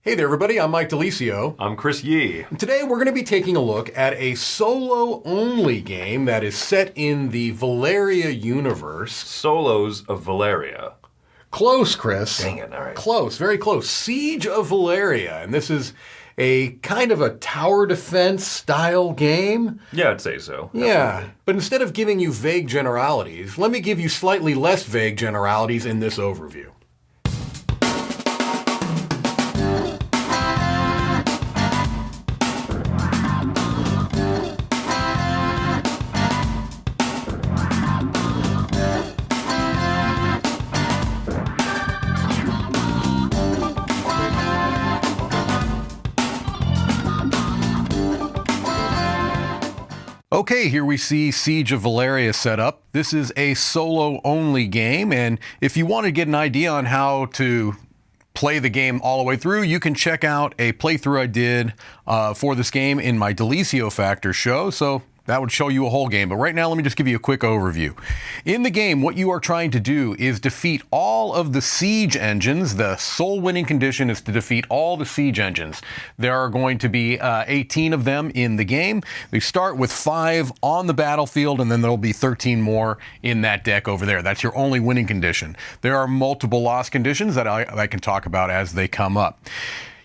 Hey there, everybody. I'm Mike DiLisio. I'm Chris Yi. And today we're going to be taking a look at a solo-only game that is set in the Valeria universe. Solos of Valeria. Close, Chris. Dang it, all right. Close, very close. Siege of Valeria. And this is a kind of a tower defense style game. Yeah, I'd say so. Yeah, Absolutely. but instead of giving you vague generalities, let me give you slightly less vague generalities in this overview. Okay, here we see Siege of Valeria set up. This is a solo-only game, and if you want to get an idea on how to play the game all the way through, you can check out a playthrough I did for this game in my DiLisio Factor show, so that would show you a whole game. But right now, let me just give you a quick overview. In the game, what you are trying to do is defeat all of the siege engines. The sole winning condition is to defeat all the siege engines. There are going to be 18 of them in the game. They start with 5 on the battlefield, and then there'll be 13 more in that deck over there. That's your only winning condition. There are multiple loss conditions that I can talk about as they come up.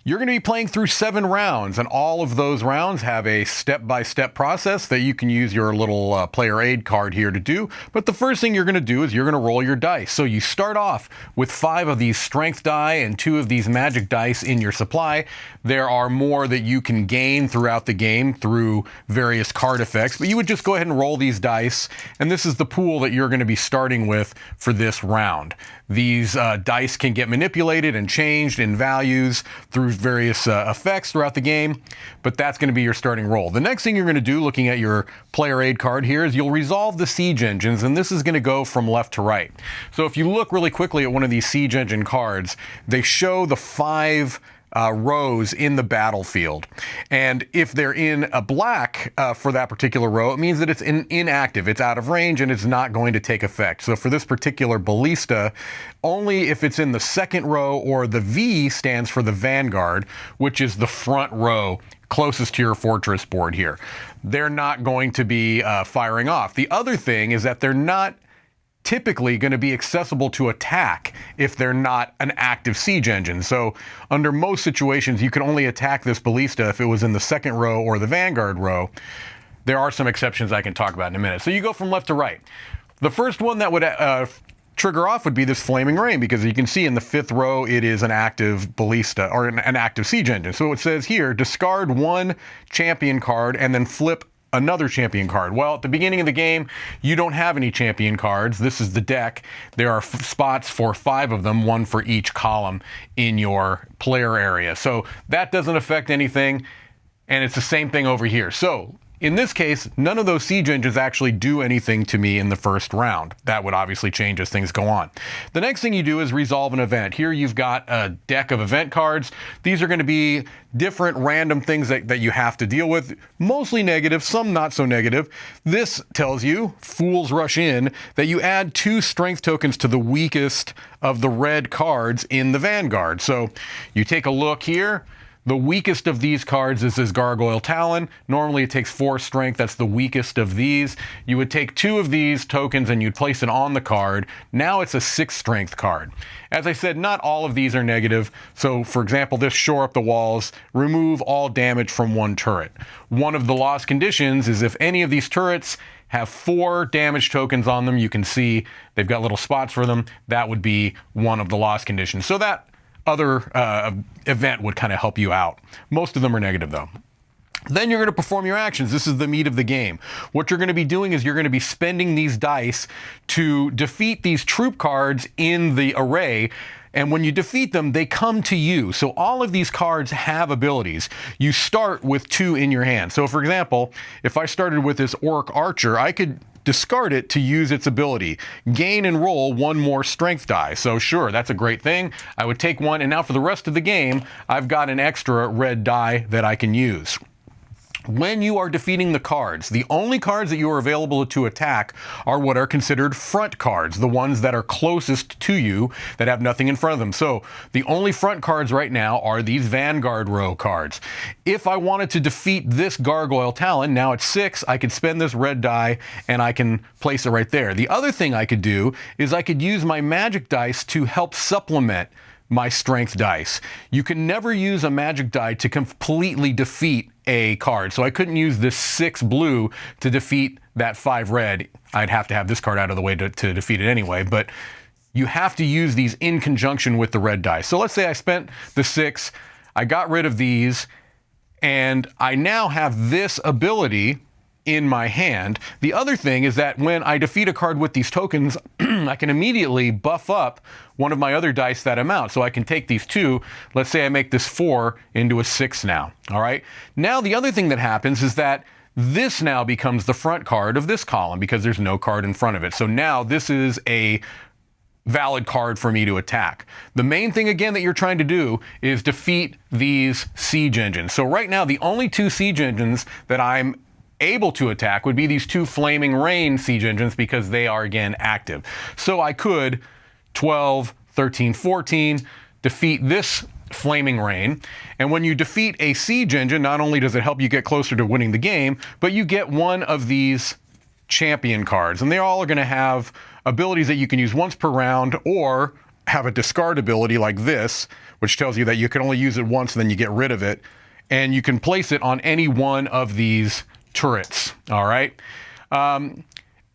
You're going to be playing through 7 rounds, and all of those rounds have a step-by-step process that you can use your little player aid card here to do. But the first thing you're going to do is you're going to roll your dice. So you start off with 5 of these strength die and 2 of these magic dice in your supply. There are more that you can gain throughout the game through various card effects, but you would just go ahead and roll these dice, and this is the pool that you're going to be starting with for this round. These dice can get manipulated and changed in values through various effects throughout the game, but that's going to be your starting roll. The next thing you're going to do, looking at your player aid card here, is you'll resolve the siege engines, and this is going to go from left to right. So if you look really quickly at one of these siege engine cards, they show the 5 rows in the battlefield. And if they're in a black for that particular row, it means that it's inactive, it's out of range, and it's not going to take effect. So for this particular ballista, only if it's in the second row, or the V stands for the vanguard, which is the front row closest to your fortress board here. They're not going to be firing off. The other thing is that they're not typically going to be accessible to attack if they're not an active siege engine. So under most situations, you can only attack this ballista if it was in the second row or the vanguard row. There are some exceptions I can talk about in a minute. So you go from left to right. The first one that would trigger off would be this flaming rain, because you can see in the 5th row it is an active ballista, or an active siege engine. So it says here, discard 1 champion card and then flip another champion card. Well, at the beginning of the game, you don't have any champion cards. This is the deck. There are spots for 5 of them, 1 for each column in your player area. So that doesn't affect anything, and it's the same thing over here. So in this case, none of those siege engines actually do anything to me in the first round. That would obviously change as things go on. The next thing you do is resolve an event. Here you've got a deck of event cards. These are going to be different random things that you have to deal with, mostly negative, some not so negative. This tells you, fools rush in, that you add 2 strength tokens to the weakest of the red cards in the vanguard. So you take a look here. The weakest of these cards is this Gargoyle Talon. Normally it takes 4 strength. That's the weakest of these. You would take 2 of these tokens and you'd place it on the card. Now it's a 6 strength card. As I said, not all of these are negative. So for example, this shore up the walls, remove all damage from 1 turret. One of the loss conditions is if any of these turrets have 4 damage tokens on them, you can see they've got little spots for them. That would be one of the loss conditions. So that other event would kind of help you out. Most of them are negative though. Then you're going to perform your actions. This is the meat of the game. What you're going to be doing is you're going to be spending these dice to defeat these troop cards in the array. And when you defeat them, they come to you. So all of these cards have abilities. You start with 2 in your hand. So for example, if I started with this Orc Archer, I could discard it to use its ability. Gain and roll 1 more strength die. So sure, that's a great thing. I would take 1, and now for the rest of the game, I've got an extra red die that I can use. When you are defeating the cards, the only cards that you are available to attack are what are considered front cards, the ones that are closest to you that have nothing in front of them. So the only front cards right now are these Vanguard row cards. If I wanted to defeat this Gargoyle Talon, now it's 6, I could spend this red die and I can place it right there. The other thing I could do is I could use my magic dice to help supplement my strength dice. You can never use a magic die to completely defeat a card. So I couldn't use this 6 blue to defeat that 5 red. I'd have to have this card out of the way to defeat it anyway, but you have to use these in conjunction with the red dice. So let's say I spent the 6, I got rid of these, and I now have this ability in my hand. The other thing is that when I defeat a card with these tokens, I can immediately buff up one of my other dice that amount. So I can take these 2, let's say I make this 4 into a 6 now, all right? Now the other thing that happens is that this now becomes the front card of this column because there's no card in front of it. So now this is a valid card for me to attack. The main thing again that you're trying to do is defeat these siege engines. So right now the only 2 siege engines that I'm able to attack would be these 2 Flaming Rain siege engines because they are again active. So I could 12, 13, 14 defeat this Flaming Rain. And when you defeat a siege engine, not only does it help you get closer to winning the game, but you get one of these champion cards. And they all are going to have abilities that you can use once per round or have a discard ability like this, which tells you that you can only use it once and then you get rid of it. And you can place it on any one of these turrets, all right?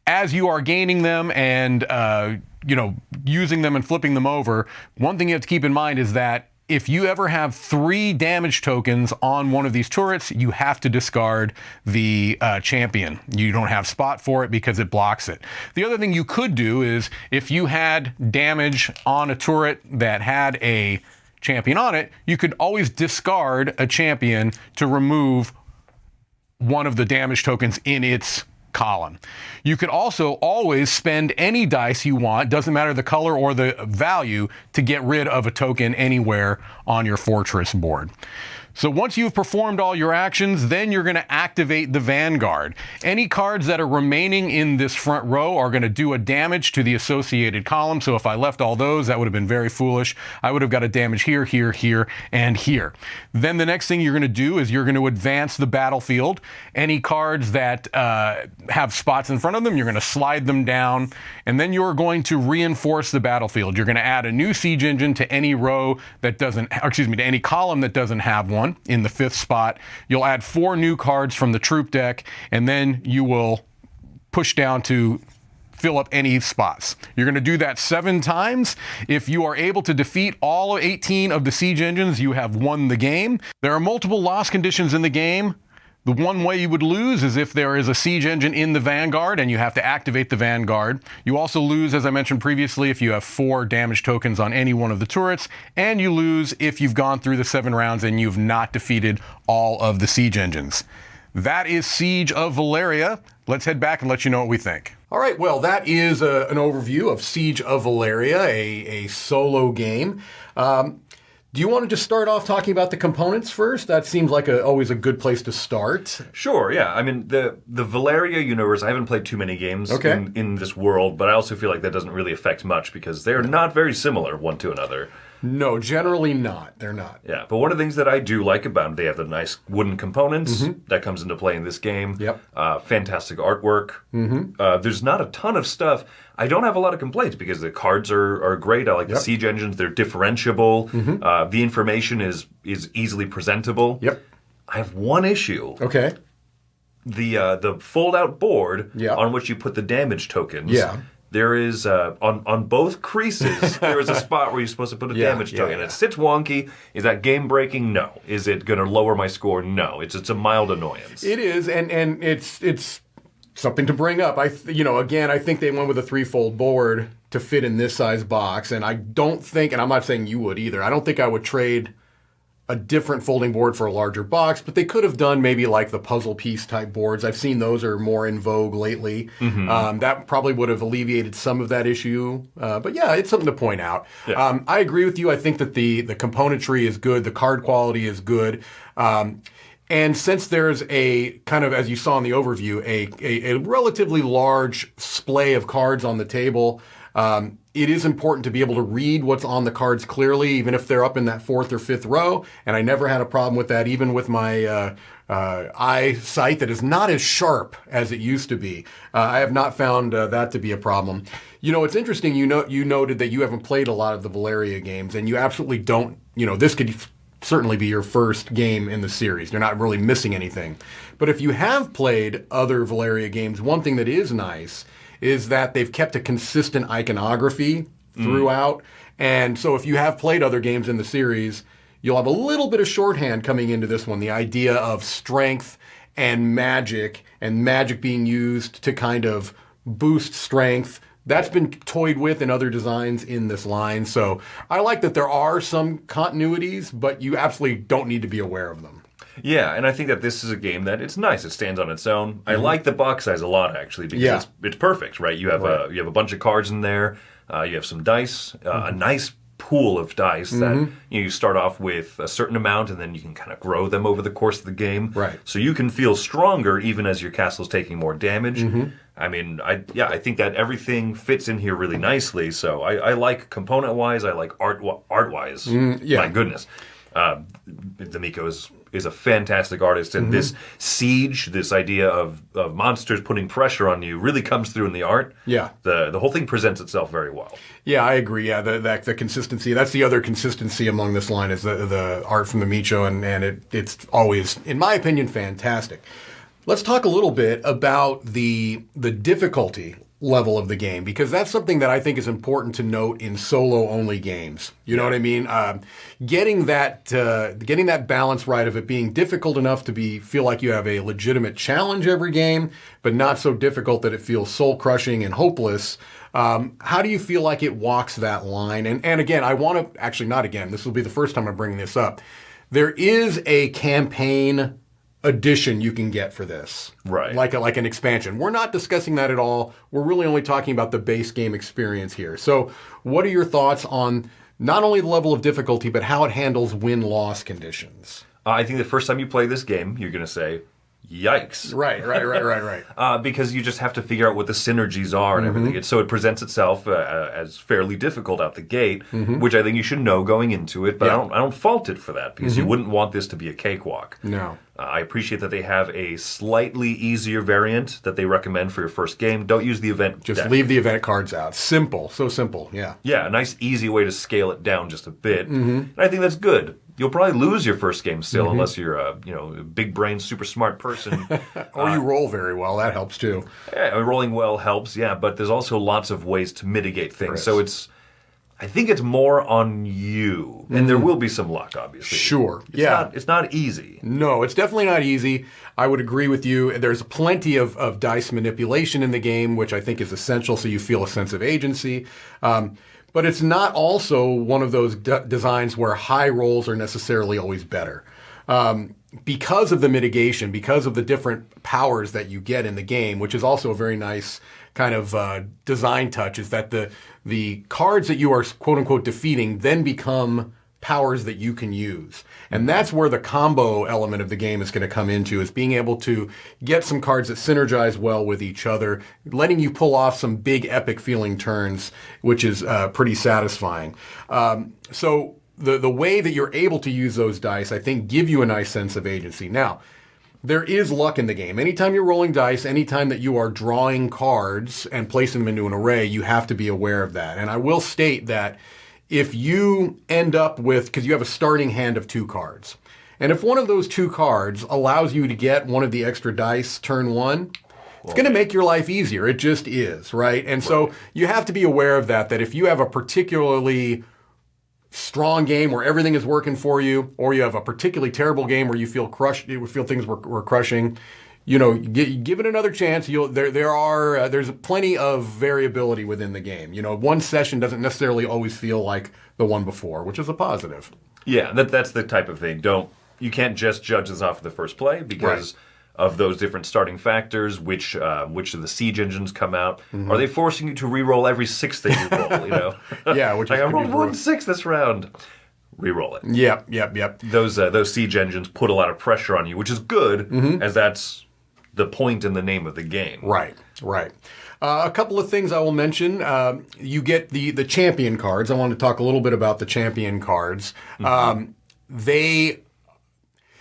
As you are gaining them and, using them and flipping them over, one thing you have to keep in mind is that if you ever have 3 damage tokens on one of these turrets, you have to discard the champion. You don't have spot for it because it blocks it. The other thing you could do is if you had damage on a turret that had a champion on it, you could always discard a champion to remove one of the damage tokens in its column. You could also always spend any dice you want, doesn't matter the color or the value, to get rid of a token anywhere on your fortress board. So once you've performed all your actions, then you're going to activate the Vanguard. Any cards that are remaining in this front row are going to do a damage to the associated column. So if I left all those, that would have been very foolish. I would have got a damage here, here, here, and here. Then the next thing you're going to do is you're going to advance the battlefield. Any cards that have spots in front of them, you're going to slide them down, and then you're going to reinforce the battlefield. You're going to add a new siege engine to any row that doesn't, to any column that doesn't have one. In the 5th spot, you'll add 4 new cards from the troop deck, and then you will push down to fill up any spots. You're going to do that 7 times. If you are able to defeat all 18 of the siege engines, you have won the game. There are multiple loss conditions in the game. The one way you would lose is if there is a siege engine in the Vanguard and you have to activate the Vanguard. You also lose, as I mentioned previously, if you have 4 damage tokens on any one of the turrets, and you lose if you've gone through the 7 rounds and you've not defeated all of the siege engines. That is Siege of Valeria. Let's head back and let you know what we think. All right, well, that is an overview of Siege of Valeria, a solo game. Do you want to just start off talking about the components first? That seems like always a good place to start. Sure, yeah. I mean, the Valeria universe, I haven't played too many games in this world, but I also feel like that doesn't really affect much because they're not very similar one to another. No, generally not. They're not. Yeah, but one of the things that I do like about them, they have the nice wooden components that comes into play in this game. Yep. Fantastic artwork. There's not a ton of stuff. I don't have a lot of complaints because the cards are great. I like the siege engines. They're differentiable. The information is easily presentable. Yep. I have one issue. Okay. The fold-out board on which you put the damage tokens. Yeah. There is, on both creases, there is a spot where you're supposed to put a damage token. It sits wonky. Is that game-breaking? No. Is it going to lower my score? No. It's a mild annoyance. It is, and it's something to bring up. I think they went with a 3-fold board to fit in this size box, and I don't think, and I'm not saying you would either, I don't think I would trade a different folding board for a larger box, but they could have done maybe like the puzzle piece type boards. I've seen those are more in vogue lately. That probably would have alleviated some of that issue. But yeah, it's something to point out. Yeah. I agree with you. I think that the componentry is good. The card quality is good. And since there's a kind of, as you saw in the overview, a relatively large splay of cards on the table, it is important to be able to read what's on the cards clearly, even if they're up in that fourth or fifth row. And I never had a problem with that, even with my eyesight that is not as sharp as it used to be. I have not found that to be a problem. You know, it's interesting. You noted that you haven't played a lot of the Valeria games, and you absolutely don't. You know, this could certainly be your first game in the series. You're not really missing anything. But if you have played other Valeria games, one thing that is nice is that they've kept a consistent iconography throughout. And so if you have played other games in the series, you'll have a little bit of shorthand coming into this one. The idea of strength and magic being used to kind of boost strength. That's been toyed with in other designs in this line. So I like that there are some continuities, but you absolutely don't need to be aware of them. Yeah, and I think that this is a game that it's nice. It stands on its own. I like the box size a lot, actually, because it's perfect, right? You have a bunch of cards in there. You have some dice, a nice pool of dice that you start off with a certain amount, and then you can kind of grow them over the course of the game. Right. So you can feel stronger even as your castle's taking more damage. I mean, I think that everything fits in here really nicely. So I like component-wise. I like art-wise. My goodness. D'Amico is a fantastic artist, and this siege, this idea of monsters putting pressure on you, really comes through in the art. Yeah, the whole thing presents itself very well. Yeah, I agree. Yeah, the consistency. That's the other consistency among this line is the art from D'Amico, and it's always, in my opinion, fantastic. Let's talk a little bit about the difficulty level of the game, because that's something that I think is important to note in solo-only games. You know what I mean? Getting that balance right of it being difficult enough to feel like you have a legitimate challenge every game, but not so difficult that it feels soul-crushing and hopeless. How do you feel like it walks that line? And again, I want to, actually not again, this will be the first time I'm bringing this up. There is a campaign addition you can get for this, right? Like an expansion. We're not discussing that at all. We're really only talking about the base game experience here. So what are your thoughts on not only the level of difficulty, but how it handles win-loss conditions? I think the first time you play this game, you're going to say, yikes. Right. Because you just have to figure out what the synergies are and everything. So it presents itself as fairly difficult out the gate, which I think you should know going into it. But I don't fault it for that, because you wouldn't want this to be a cakewalk. No. I appreciate that they have a slightly easier variant that they recommend for your first game. Don't use the event Just deck. leave the event cards out. Simple. So simple. Yeah. Yeah, a nice easy way to scale it down just a bit. And I think that's good. You'll probably lose your first game still, unless you're a big brain, super smart person. Or you roll very well. That helps too. Yeah, rolling well helps, but there's also lots of ways to mitigate things. So I think it's more on you. And there will be some luck, obviously. Sure. It's not easy. No, it's definitely not easy. I would agree with you. There's plenty of dice manipulation in the game, which I think is essential so you feel a sense of agency. But it's not also one of those designs where high rolls are necessarily always better. Because of the mitigation, because of the different powers that you get in the game, which is also a very nice kind of design touch, is that the cards that you are quote-unquote defeating then become powers that you can use. And that's where the combo element of the game is going to come into, is being able to get some cards that synergize well with each other, letting you pull off some big epic feeling turns, which is pretty satisfying. So the way that you're able to use those dice, I think, give you a nice sense of agency. Now, there is luck in the game. Anytime you're rolling dice, anytime that you are drawing cards and placing them into an array, you have to be aware of that. And I will state that if you end up with, because you have a starting hand of 2 cards, and if one of those 2 cards allows you to get one of the extra dice turn 1, it's going to make your life easier. It just is, right? And so you have to be aware of that if you have a particularly strong game where everything is working for you, or you have a particularly terrible game where you feel crushed, you feel things were crushing, give it another chance. There's plenty of variability within the game. One session doesn't necessarily always feel like the one before, which is a positive. Yeah, that's the type of thing. You can't just judge this off of the first play, because of those different starting factors, which of the siege engines come out. Are they forcing you to re-roll every 6 that you roll? Yeah, which I rolled 1 6 this round. reroll it. Yep. Those siege engines put a lot of pressure on you, which is good, as that's the point and the name of the game. Right. A couple of things I will mention. You get the champion cards. I want to talk a little bit about the champion cards.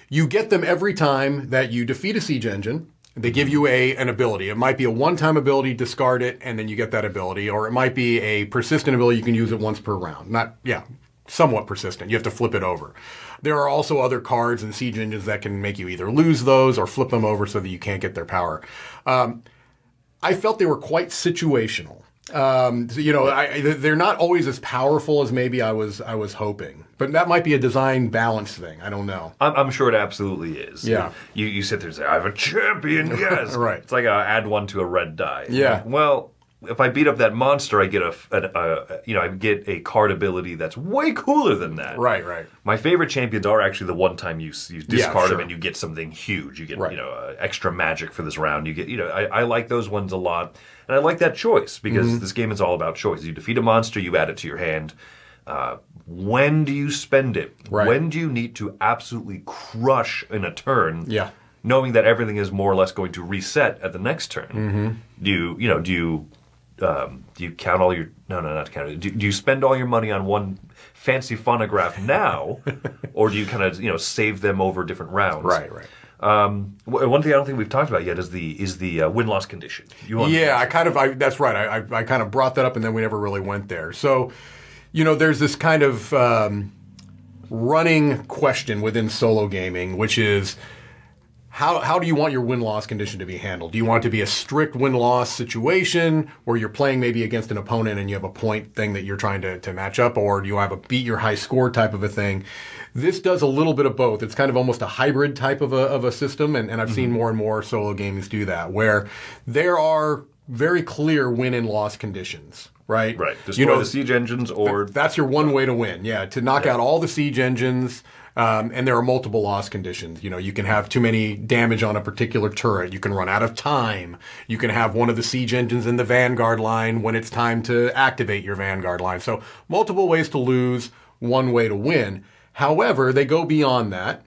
You get them every time that you defeat a siege engine. They give you an ability. It might be a one-time ability, discard it, and then you get that ability. Or it might be a persistent ability. You can use it once per round. Somewhat persistent. You have to flip it over. There are also other cards and siege engines that can make you either lose those or flip them over so that you can't get their power. I felt they were quite situational. They're not always as powerful as maybe I was hoping, but that might be a design balance thing. I don't know. I'm sure it absolutely is. Yeah. You sit there and say, I have a champion, yes. Right. It's like add one to a red die. Yeah. Well, if I beat up that monster, I get I get a card ability that's way cooler than that. Right. My favorite champions are actually the one-time you discard them sure. and you get something huge. You get Right. extra magic for this round. You get I like those ones a lot, and I like that choice because this game is all about choice. You defeat a monster, you add it to your hand. When do you spend it? Right. When do you need to absolutely crush in a turn? Yeah. Knowing that everything is more or less going to reset at the next turn. Do you count all your... No, not count. Do you spend all your money on one fancy phonograph now, or do you kind of save them over different rounds? Right. One thing I don't think we've talked about yet is the win-loss condition. That's right. I kind of brought that up, and then we never really went there. So, there's this kind of running question within solo gaming, which is, How do you want your win-loss condition to be handled? Do you want it to be a strict win-loss situation where you're playing maybe against an opponent and you have a point thing that you're trying to match up, or do you have a beat your high score type of a thing? This does a little bit of both. It's kind of almost a hybrid type of a system, and I've seen more and more solo games do that, where there are very clear win and loss conditions. Right. Destroy the siege engines, or that's your one way to win. Yeah, to knock out all the siege engines. And there are multiple loss conditions. You can have too many damage on a particular turret. You can run out of time. You can have one of the siege engines in the vanguard line when it's time to activate your vanguard line. So multiple ways to lose, one way to win. However, they go beyond that.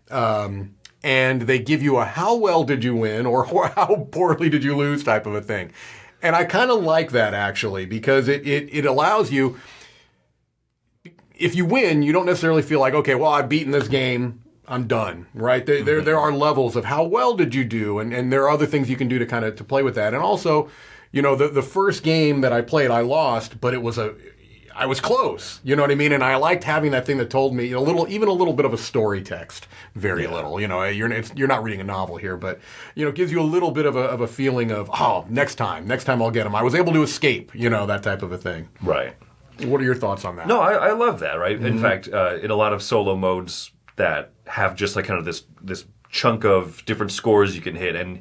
And they give you a how well did you win or how poorly did you lose type of a thing. And I kind of like that, actually, because it allows you... If you win, you don't necessarily feel like, okay, well, I've beaten this game, I'm done, right? There are levels of how well did you do, and there are other things you can do to play with that. And also, the first game that I played, I lost, but I was close, you know what I mean? And I liked having that thing that told me even a little bit of a story text, very little. You're not reading a novel here, but it gives you a little bit of a feeling of, oh, next time I'll get him. I was able to escape, that type of a thing. Right. What are your thoughts on that? No, I love that, right? In fact, in a lot of solo modes that have just like kind of this chunk of different scores you can hit, and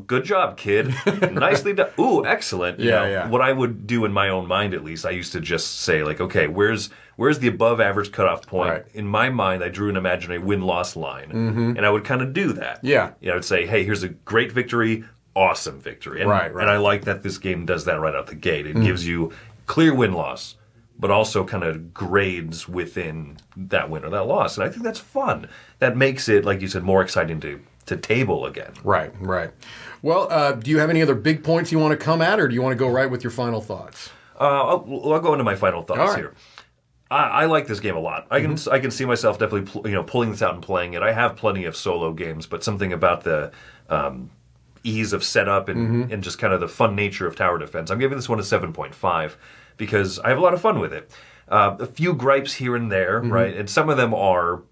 good job, kid, nicely done. Ooh, excellent. Yeah. What I would do in my own mind, at least, I used to just say like, okay, where's the above average cutoff point? Right. In my mind, I drew an imaginary win-loss line, and I would kind of do that. Yeah, I'd say, hey, here's a great victory, awesome victory, and, right. And I like that this game does that right out the gate. It gives you clear win-loss, but also kind of grades within that win or that loss. And I think that's fun. That makes it, like you said, more exciting to table again. Right. Well, do you have any other big points you want to come at, or do you want to go right with your final thoughts? I'll go into my final thoughts here. I like this game a lot. I can see myself definitely pulling this out and playing it. I have plenty of solo games, but something about the ease of setup and just kind of the fun nature of tower defense. I'm giving this one a 7.5. Because I have a lot of fun with it. A few gripes here and there, right? And some of them are,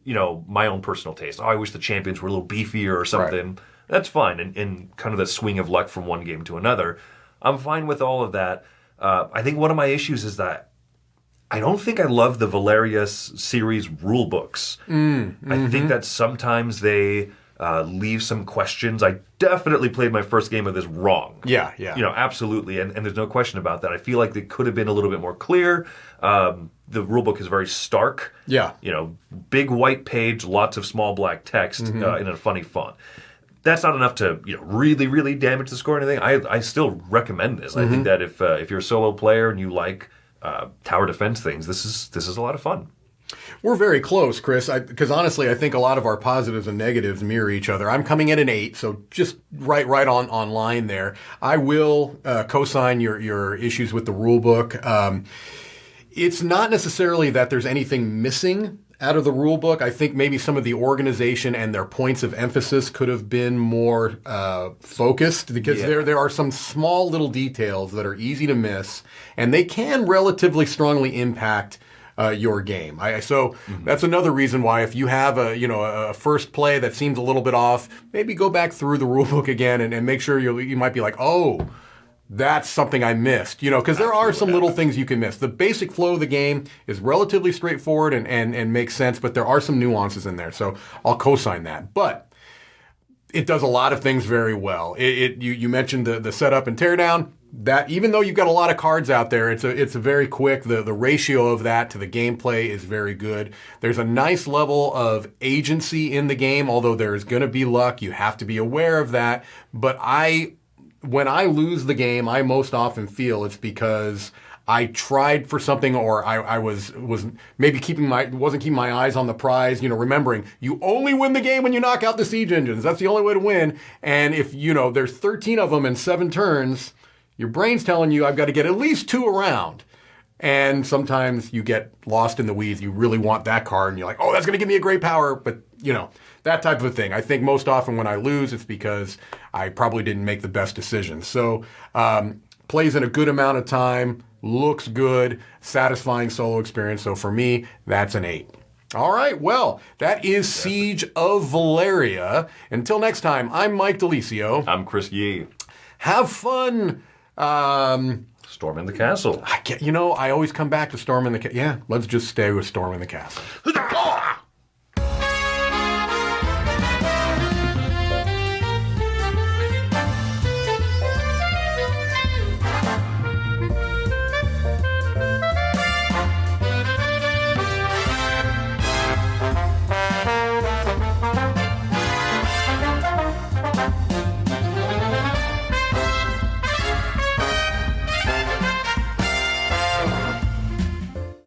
my own personal taste. Oh, I wish the champions were a little beefier or something. Right. That's fine. And kind of the swing of luck from one game to another. I'm fine with all of that. I think one of my issues is that I don't think I love the Valeria series rule books. I think that sometimes they leave some questions. I definitely played my first game of this wrong. Yeah. Absolutely, and there's no question about that. I feel like they could have been a little bit more clear. The rulebook is very stark. Yeah. Big white page, lots of small black text in a funny font. That's not enough to really, really damage the score or anything. I still recommend this. I think that if you're a solo player and you like tower defense things, this is a lot of fun. We're very close, Chris, because honestly, I think a lot of our positives and negatives mirror each other. I'm coming in an 8, so just right on line there. I will co-sign your issues with the rule book. It's not necessarily that there's anything missing out of the rule book. I think maybe some of the organization and their points of emphasis could have been more focused, because there are some small little details that are easy to miss, and they can relatively strongly impact your game. So that's another reason why, if you have a first play that seems a little bit off, maybe go back through the rule book again and make sure you might be like, oh, that's something I missed, because there are some little things you can miss. The basic flow of the game is relatively straightforward and makes sense, but there are some nuances in there. So I'll co-sign that. But it does a lot of things very well. You mentioned the setup and teardown. That, even though you've got a lot of cards out there, it's a very quick. The ratio of that to the gameplay is very good. There's a nice level of agency in the game, although there's going to be luck. You have to be aware of that. But when I lose the game, I most often feel it's because I tried for something, or I was maybe wasn't keeping my eyes on the prize. Remembering you only win the game when you knock out the siege engines. That's the only way to win. And if there's 13 of them in 7 turns, your brain's telling you I've got to get at least 2 around. And sometimes you get lost in the weeds. You really want that card, and you're like, oh, that's going to give me a great power. But that type of a thing. I think most often when I lose, it's because I probably didn't make the best decision. So plays in a good amount of time, looks good, satisfying solo experience. So for me, that's an 8. All right, well, that is Siege of Valeria. Until next time, I'm Mike DiLisio. I'm Chris Yi. Have fun. Storming the castle. I always come back to Storming the Castle. Yeah, let's just stay with Storming the Castle.